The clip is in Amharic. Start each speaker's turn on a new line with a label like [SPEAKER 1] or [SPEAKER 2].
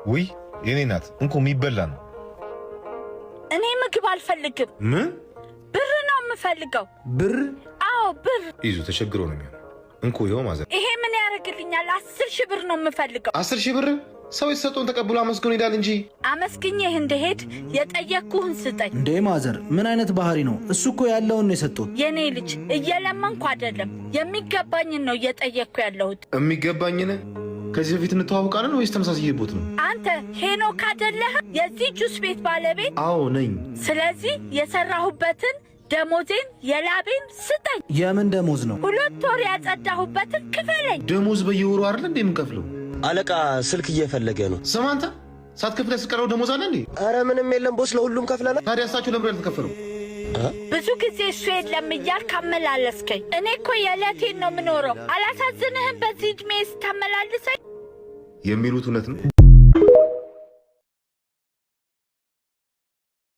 [SPEAKER 1] ውይ የኔ ናት እንኩ የሚበላ ነው።
[SPEAKER 2] እኔ ምግብ አልፈልግም።
[SPEAKER 1] ምን?
[SPEAKER 2] ብር ነው የምፈልገው።
[SPEAKER 1] ብር?
[SPEAKER 2] አዎ ብር።
[SPEAKER 1] ይዙ ተቸግሮ ነው የሚሆነው። እንኩ ይኸው ማዘር።
[SPEAKER 2] ይሄ ምን ያደርግልኛል? 10,000 ብር ነው የምፈልገው።
[SPEAKER 1] 10,000 ብር? ሰው የተሰጠውን ተቀብሎ አመስግኖ ይሄዳል እንጂ።
[SPEAKER 2] አመስግኜህ እንደሄድ የጠየቅኩህን ስጠኝ።
[SPEAKER 3] እንዴ ማዘር ምን አይነት ባህሪ ነው? እሱ እኮ ያለውን ነው የሰጡት።
[SPEAKER 2] የኔ ልጅ እየለመንኩ አይደለም፣ የሚገባኝን ነው እየጠየቅኩ ያለሁት።
[SPEAKER 1] የሚገባኝን? ከዚህ በፊት እንተዋውቃለን ወይስ ተመሳሳይቦት ነው?
[SPEAKER 2] አንተ ሄኖክ አይደለህ የዚህ ጁስ ቤት ባለቤት?
[SPEAKER 1] አዎ ነኝ።
[SPEAKER 2] ስለዚህ የሰራሁበትን ደሞዜን የላቤን ስጠኝ።
[SPEAKER 3] የምን ደሞዝ ነው?
[SPEAKER 2] 2 ወር ያጸዳሁበትን ክፈለኝ።
[SPEAKER 1] ደሞዝ በየወሩ አይደል እንዴ የምንከፍለው?
[SPEAKER 4] አለቃ ስልክ እየፈለገ ነው።
[SPEAKER 1] ስማ አንተ ሳትከፍል ያስቀረው ደሞዝ አለ እንዴ?
[SPEAKER 4] አረ ምንም የለም ቦስ፣ ለሁሉም ከፍለናል።
[SPEAKER 1] ታዲያ እሳቸው ለምን ያልተከፈለው?
[SPEAKER 2] ብዙ ጊዜ እሱ የለም እያልክ አመላለስከኝ። እኔ እኮ የዕለቴን ነው የምኖረው። አላሳዝንህም? በዚህ ዕድሜ ስታመላልሰኝ።
[SPEAKER 1] የሚሉት እውነት ነው።